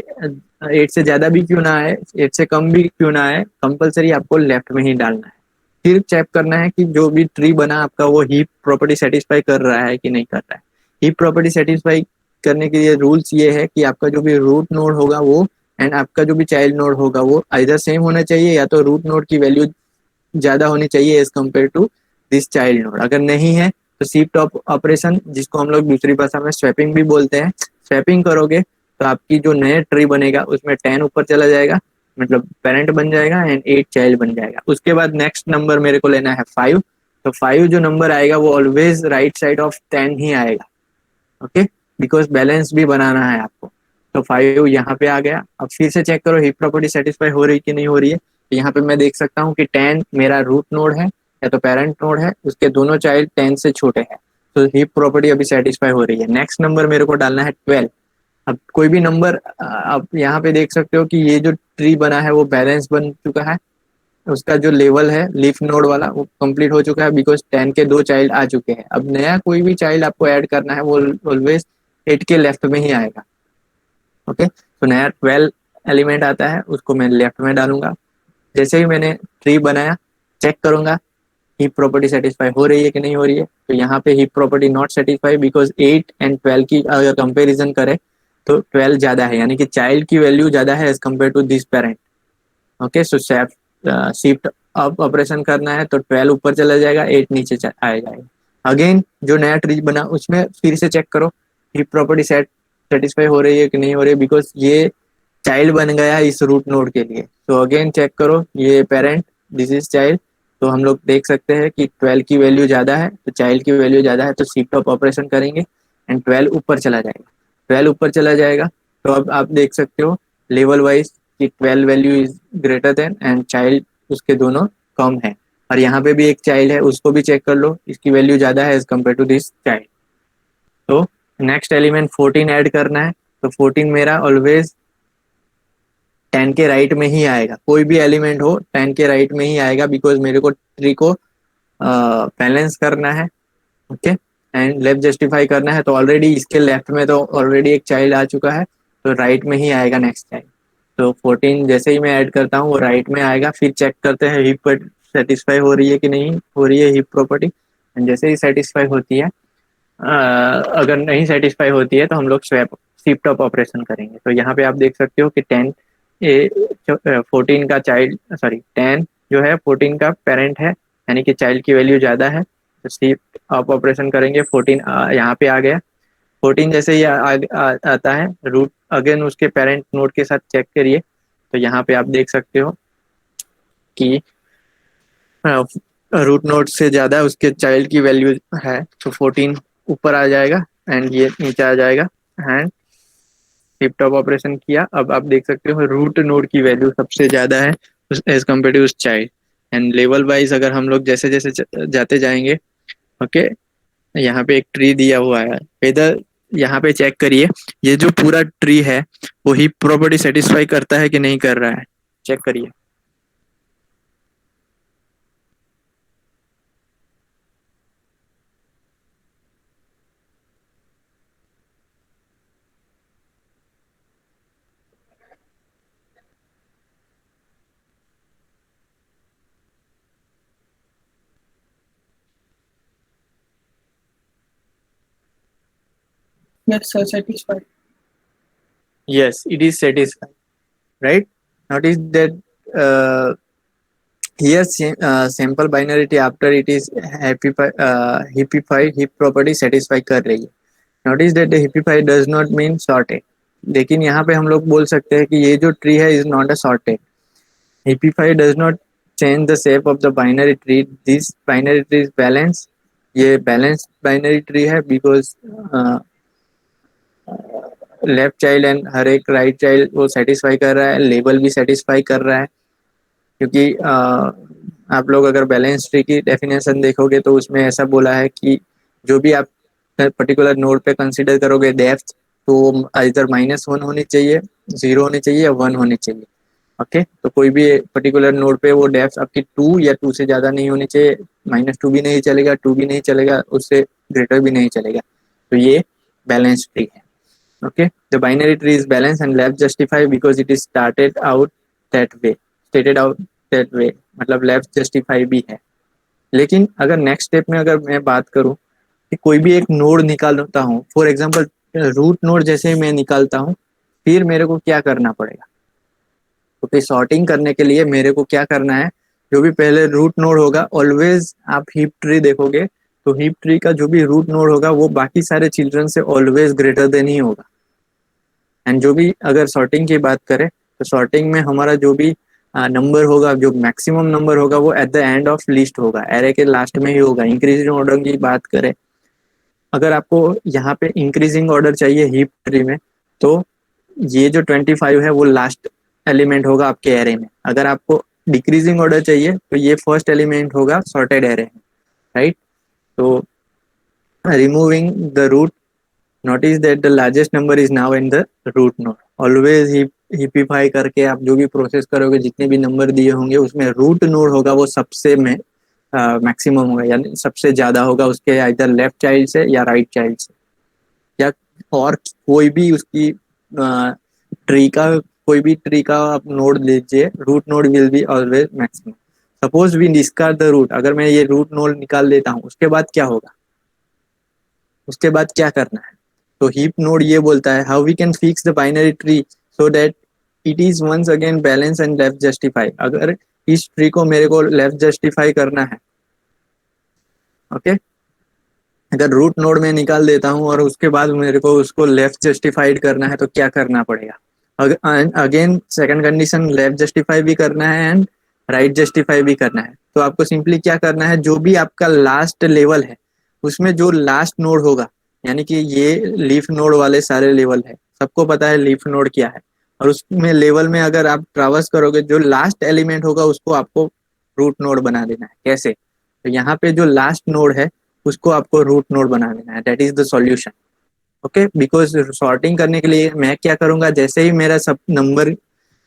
8 से ज्यादा भी क्यों ना आए, 8 से कम भी क्यों ना आए, कंपलसरी आपको लेफ्ट में ही डालना है। फिर चेक करना है कि जो भी ट्री बना आपका वो हीप प्रॉपर्टी सेटिस्फाई कर रहा है कि नहीं कर रहा है। हीप प्रॉपर्टी सेटिस्फाई करने के लिए रूल्स ये है कि आपका जो भी रूट नोड होगा वो एंड आपका जो भी चाइल्ड नोड होगा वो आइदर सेम होना चाहिए, या तो रूट नोड की वैल्यू ज्यादा होनी चाहिए as compare to this child node. अगर नहीं है तो शिफ्ट ऑपरेशन, जिसको हम लोग दूसरी भाषा में स्वैपिंग भी बोलते हैं, स्वैपिंग करोगे तो आपकी जो नया ट्री बनेगा उसमें 10 ऊपर चला जाएगा, मतलब पेरेंट बन जाएगा एंड 8 चाइल्ड बन जाएगा। उसके बाद नेक्स्ट नंबर मेरे को लेना है 5, तो 5 जो नंबर आएगा वो ऑलवेज राइट साइड ऑफ 10 ही आएगा, ओके, बिकॉज बैलेंस भी बनाना है आपको। तो 5 यहाँ पे आ गया। अब फिर से चेक करो हिप प्रॉपर्टी सेटिस्फाई हो रही कि नहीं हो रही है। तो यहाँ पे मैं देख सकता हूँ कि 10 मेरा रूट नोड है या तो पेरेंट नोड है, उसके दोनों चाइल्ड 10 से छोटे हैं, तो हिप प्रॉपर्टी अभी सेटिस्फाई हो रही है। नेक्स्ट नंबर मेरे को डालना है 12। अब कोई भी नंबर, आप यहाँ पे देख सकते हो कि ये जो ट्री बना है वो बैलेंस बन चुका है, उसका जो लेवल है लीफ नोड वाला वो कंप्लीट हो चुका है, बिकॉज 10 के 2 चाइल्ड आ चुके हैं। अब नया कोई भी चाइल्ड आपको ऐड करना है वो ऑलवेज 8 के लेफ्ट में ही आएगा, ओके। तो नया 12 एलिमेंट आता है, उसको मैं लेफ्ट में डालूंगा। जैसे ही मैंने ट्री बनाया, चेक करूंगा हीप प्रॉपर्टी सेटिस्फाई हो रही है कि नहीं हो रही है। तो यहाँ पे heap property not satisfy, because 8 and 12 की अगर कंपेरिजन करें तो 12 ज्यादा है, यानी कि चाइल्ड की वैल्यू ज्यादा है as compare to this parent, okay. So shift up operation करना है तो 12 ऊपर चला जाएगा, 8 नीचे आ जाएगा। अगेन जो नया ट्री बना उसमें फिर से चेक करो हीप प्रॉपर्टी सेटिस्फाई हो रही है कि नहीं हो रही है, बिकॉज ये चाइल्ड बन गया इस रूट नोड के लिए। तो अगेन चेक करो, ये पेरेंट, दिस इज चाइल्ड, तो हम लोग देख सकते हैं कि 12 की वैल्यू ज्यादा है तो चाइल्ड की वैल्यू ज्यादा है, तो शिफ्ट अप ऑपरेशन करेंगे एंड 12 ऊपर चला जाएगा। 12 ऊपर चला जाएगा तो अब आप देख सकते हो लेवल वाइज कि 12 value is greater then and child उसके दोनों कम है। और यहाँ पे भी एक चाइल्ड है, उसको भी चेक कर लो, इसकी वैल्यू ज्यादा है as compare to this child. तो नेक्स्ट एलिमेंट 14 ऐड करना है, तो 14 मेरा ऑलवेज 10 के राइट में ही आएगा, कोई भी एलिमेंट हो 10 के राइट में ही आएगा, बिकॉज मेरे को ट्री को बैलेंस करना है, ओके, एंड लेफ्ट जस्टिफाई करना है। तो ऑलरेडी इसके लेफ्ट में तो ऑलरेडी एक चाइल्ड आ चुका है, तो राइट में ही आएगा नेक्स्ट चाइल्ड। तो 14 जैसे ही मैं ऐड करता हूँ वो राइट में आएगा। फिर चेक करते हैं हिप सेटिस्फाई हो रही है कि नहीं हो रही है हिप प्रॉपर्टी, एंड जैसे ही सेटिस्फाई होती है, अगर नहीं सेटिस्फाई होती है तो हम लोग स्वैप शिफ्ट अप ऑपरेशन करेंगे। तो यहाँ पे आप देख सकते हो कि 14 का चाइल्ड, सॉरी 10 जो है 14 का पेरेंट है, यानी कि चाइल्ड की वैल्यू ज़्यादा है, तो शिफ्ट अप ऑपरेशन करेंगे। 14 यहाँ पे आ गया। 14 जैसे ही आता है रूट, अगेन उसके पेरेंट नोड के साथ चेक करिए, तो यहाँ पे आप देख सकते हो कि रूट नोड से ज़्यादा उसके चाइल्ड की वैल्यू है, तो 14 ऊपर आ जाएगा एंड ये नीचे आ जाएगा एंड शिफ्ट ऑफ ऑपरेशन किया। अब आप देख सकते हो रूट नोड की वैल्यू सबसे ज़्यादा है एज कम्पेयर टू उस चाइल्ड। एंड लेवल वाइज अगर हम लोग जैसे जैसे जाते जाएंगे, ओके, यहाँ पे एक ट्री दिया हुआ है, इधर यहाँ पे चेक करिए ये जो पूरा ट्री है वो हीप प्रॉपर्टी सेटिस्फाई करता है कि नहीं कर रहा है, चेक करिए। Yes, sir, satisfied. Yes, it is satisfied, right? Notice that here sample binarity after it is hippify heap property satisfy कर रही है। Notice that the hippify does not mean sorted, लेकिन यहाँ पे हम लोग बोल सकते हैं कि ये जो ट्री है is not a sorted. Hippify does not change the shape of the binary tree. This binary tree is balanced. ये balanced binary tree है because लेफ्ट चाइल्ड एंड हर एक राइट चाइल्ड वो सेटिस्फाई कर रहा है, लेबल भी सेटिस्फाई कर रहा है, क्योंकि आप लोग अगर बैलेंस ट्री की डेफिनेशन देखोगे तो उसमें ऐसा बोला है कि जो भी आप पर्टिकुलर नोड पे कंसीडर करोगे डेप्थ, तो इधर -1 होनी चाहिए, 0 होनी चाहिए या 1 होनी चाहिए, ओके। तो कोई भी पर्टिकुलर नोड पे वो डेप्थ आपकी 2 या 2 से ज़्यादा नहीं होनी चाहिए, -2 भी नहीं चलेगा, 2 भी नहीं चलेगा, उससे ग्रेटर भी नहीं चलेगा, तो ये बैलेंस ट्री है, okay. The binary tree is balanced and left justify because it is stated out that way, मतलब लेफ्ट जस्टिफाई भी है। लेकिन अगर नेक्स्ट स्टेप में अगर मैं बात करूं कि कोई भी एक नोड निकालता हूं, फॉर एग्जांपल रूट नोड जैसे ही मैं निकालता हूँ, फिर मेरे को क्या करना पड़ेगा? तो फिर सॉर्टिंग करने के लिए मेरे को क्या करना है, जो भी पहले रूट नोड होगा, ऑलवेज आप हीप ट्री देखोगे तो हीप ट्री का जो भी रूट नोड होगा वो बाकी सारे चिल्ड्रन से ऑलवेज ग्रेटर देन ही होगा। एंड जो भी अगर सॉर्टिंग की बात करें तो सॉर्टिंग में हमारा जो भी नंबर होगा, जो मैक्सिमम नंबर होगा वो at the end of list होगा, एरे के लास्ट में ही होगा। इंक्रीजिंग ऑर्डर की बात करें, अगर आपको यहाँ पे इंक्रीजिंग ऑर्डर चाहिए हीप ट्री में, तो ये जो 25 है वो लास्ट एलिमेंट होगा आपके एरे में। अगर आपको डिक्रीजिंग ऑर्डर चाहिए तो ये फर्स्ट एलिमेंट होगा सॉर्टेड एरे में, राइट? तो removing the root, notice that the largest number is now in the root node. Always हिपिफाई करके आप जो भी प्रोसेस करोगे, जितने भी नंबर दिए होंगे उसमें रूट नोड होगा वो सबसे में मैक्सिमम होगा, यानी सबसे ज्यादा होगा उसके इधर लेफ्ट चाइल्ड से या राइट चाइल्ड से, या और कोई भी उसकी ट्री का, कोई भी ट्री का आप नोड लीजिए, root node will be always maximum. Suppose we discard the root, अगर मैं ये रूट नोड निकाल लेता हूँ, उसके बाद क्या होगा, उसके बाद क्या करना है? तो हीप नोड ये बोलता है how we can fix the binary tree so that it is once again balance and left justify. अगर इस ट्री को मेरे को लेफ्ट जस्टिफाई करना है, ओके, अगर रूट नोड में निकाल देता हूँ और उसके बाद मेरे को उसको लेफ्ट जस्टिफाइड करना है तो क्या करना पड़ेगा? Again second condition, left justify भी करना है एंड राइट जस्टिफाई भी करना है। तो आपको सिंपली क्या करना है, जो भी आपका लास्ट लेवल है उसमें जो लास्ट नोड होगा, यानी कि ये लीफ नोड वाले सारे लेवल है, सबको पता है लीफ नोड क्या है, और उसमें लेवल में अगर आप ट्रावर्स करोगे, जो लास्ट एलिमेंट होगा उसको आपको रूट नोड बना देना है। कैसे? तो यहाँ पे जो लास्ट नोड है उसको आपको रूट नोड बना देना है। That is the solution, okay. Because sorting करने के लिए मैं क्या करूंगा, जैसे ही मेरा सब नंबर,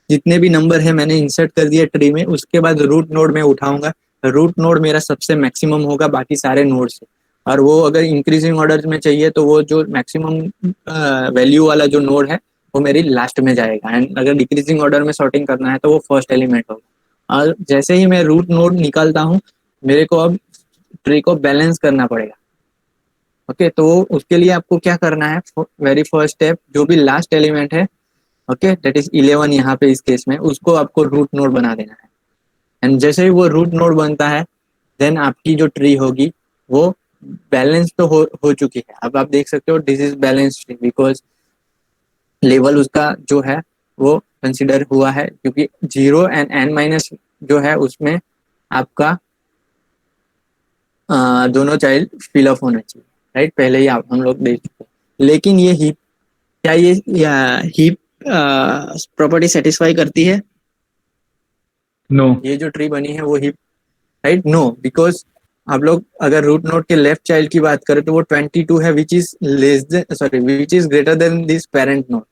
जितने भी नंबर है मैंने इंसर्ट कर दिया ट्री में, उसके बाद रूट नोड में उठाऊंगा। रूट नोड मेरा सबसे मैक्सिमम होगा बाकी सारे नोड से, और वो अगर इंक्रीजिंग ऑर्डर में चाहिए तो वो जो मैक्सिमम वैल्यू वाला जो नोड है वो मेरी लास्ट में जाएगा, एंड अगर डिक्रीजिंग ऑर्डर में सॉर्टिंग करना है तो वो फर्स्ट एलिमेंट होगा। और जैसे ही मैं रूट नोड निकालता हूँ, मेरे को अब ट्री को बैलेंस करना पड़ेगा, ओके। तो उसके लिए आपको क्या करना है, वेरी फर्स्ट स्टेप, जो भी लास्ट एलिमेंट है, ओके, दैट इज 11 यहाँ पे इस केस में, उसको आपको रूट नोड बना देना है। एंड जैसे ही वो रूट नोड बनता है, देन आपकी जो ट्री होगी वो बैलेंस तो हो चुकी है। अब आप देख सकते हो this is balance tree, because level उसका जो है वो कंसिडर हुआ है, क्योंकि 0 एंड n माइनस जो है उसमें आपका दोनों चाइल्ड फिल अप होना चाहिए, राइट? पहले ही आप हम लोग देख चुके हैं। लेकिन ये हीप, क्या ये हीप प्रॉपर्टी सेटिस्फाई करती है? नो। ये जो ट्री बनी है वो हीप, राइट? नो, बिकॉज आप लोग अगर रूट नोड के लेफ्ट चाइल्ड की बात करें तो वो 22 है, which is less than, sorry, which is greater then this parent node,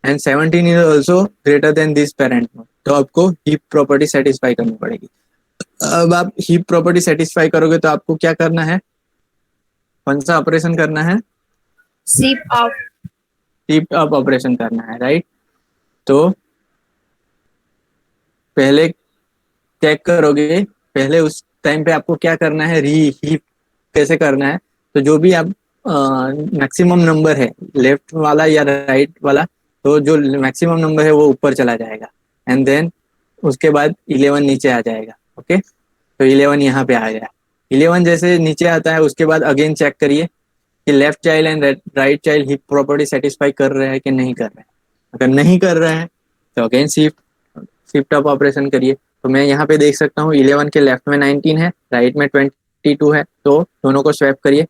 and 17 is also greater than this parent node. तो आपको हीप प्रॉपर्टी सेटिस्फाई करनी पड़ेगी। अब आप हीप प्रॉपर्टी सेटिस्फाई करोगे तो आपको क्या करना है, कौन सा ऑपरेशन करना है? Sweep off. Heap up operation करना है, राइट? तो पहले चेक करोगे, पहले उस टाइम पे आपको क्या करना है, री हीप कैसे करना है। तो जो भी आप मैक्सिमम नंबर है, लेफ्ट वाला या राइट वाला, तो जो मैक्सिमम नंबर है वो ऊपर चला जाएगा, एंड देन उसके बाद 11 नीचे आ जाएगा, ओके। तो 11 यहाँ पे आ गया। 11 जैसे नीचे आता है उसके बाद अगेन चेक करिए कि left child and right child heap property satisfy कर रहे हैं कि नहीं कर रहे हैं। अगर नहीं कर रहे हैं तो अगेन शिफ्ट अप ऑपरेशन करिए। तो मैं यहाँ पे देख सकता हूँ 11 के लेफ्ट में 19 है, राइट में 22 है, तो दोनों को स्वैप करिए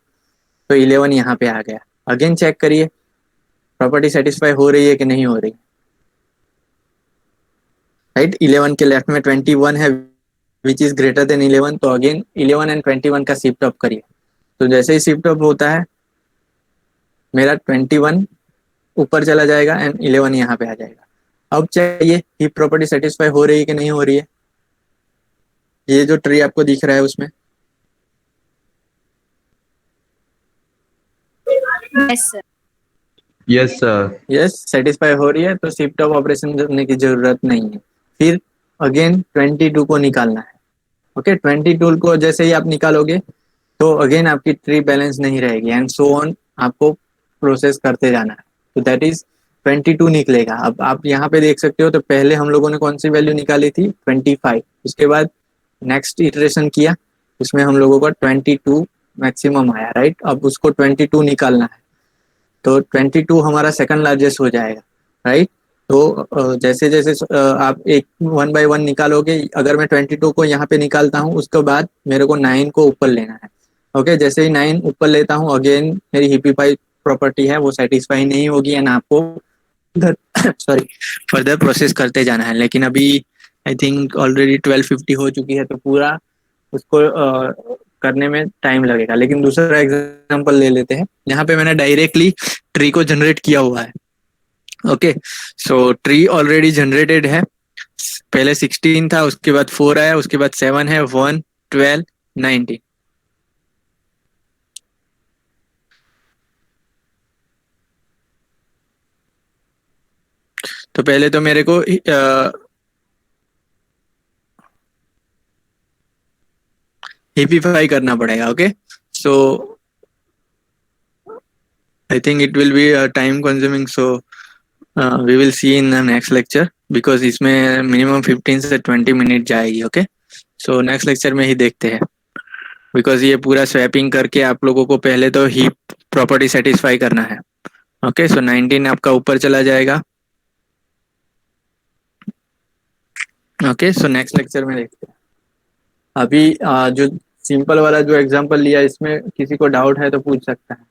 तो 11 यहाँ पे आ गया। अगेन चेक करिए प्रॉपर्टी सेटिस्फाई हो रही है कि नहीं हो रही, राइट? 11 के लेफ्ट में 21 है विच इज ग्रेटर देन 11, तो अगेन 11 एंड 21 का शिफ्ट अप करिए। तो जैसे ही शिफ्ट अप होता है मेरा 21 ऊपर चला जाएगा एंड 11 यहाँ पे आ जाएगा। अब चाहिए हीप प्रॉपर्टी सेटिस्फाई हो रही है कि नहीं हो रही है। ये जो ट्री आपको दिख रहा है उसमें Yes, sir. Yes sir. Yes satisfy हो रही है, तो शिफ्ट अप ऑपरेशन करने की जरूरत नहीं है। फिर अगेन 22 को निकालना है, ओके। 22 को जैसे ही आप निकालोगे तो अगेन आपकी ट्री बैलेंस नहीं रहेगी, एंड सो ऑन। आपको प्रोसेस करते जाना है, तो दैट इज 22 निकलेगा। अब आप यहाँ पे देख सकते हो, तो पहले हम लोगों ने कौन सी वैल्यू निकाली थी 25, उसके बाद नेक्स्ट इटरेशन किया, उसमें हम लोगों का 22 मैक्सिमम आया, राइट। अब उसको 22 निकालना है, तो 22 हमारा सेकंड लार्जेस्ट हो जाएगा, राइट। तो जैसे जैसे आप एक 1 बाय 1 निकालोगे, अगर मैं 22 को यहाँ पे निकालता हूँ, उसके बाद मेरे को 9 को ऊपर लेना है। ओके, जैसे ही 9 ऊपर लेता हूँ, अगेन मेरी हिप्पीफाई प्रॉपर्टी है वो सेटिस्फाई नहीं होगी, एंड आपको सॉरी फर्दर प्रोसेस करते जाना है। लेकिन अभी आई थिंक ऑलरेडी 1250 हो चुकी है, तो पूरा उसको करने में टाइम लगेगा। लेकिन दूसरा एग्जांपल ले लेते हैं, यहाँ पे मैंने डायरेक्टली ट्री को जनरेट किया हुआ है। ओके, सो ट्री ऑलरेडी जनरेटेड है। पहले 16 था, उसके बाद 4 आया, उसके बाद 7 है, 1, 12, 19। तो पहले तो मेरे को हिपिफाई करना पड़ेगा। Okay, so I think it will be time consuming, so we will see in the next lecture, because इसमें मिनिमम 15 से 20 मिनट जाएगी। ओके, सो नेक्स्ट लेक्चर में ही देखते हैं, बिकॉज ये पूरा स्वैपिंग करके आप लोगों को पहले तो हीप प्रॉपर्टी सेटिस्फाई करना है। ओके, सो 19 आपका ऊपर चला जाएगा। ओके, सो नेक्स्ट लेक्चर में देखते हैं। अभी जो सिंपल वाला जो एग्जांपल लिया, इसमें किसी को डाउट है तो पूछ सकता है।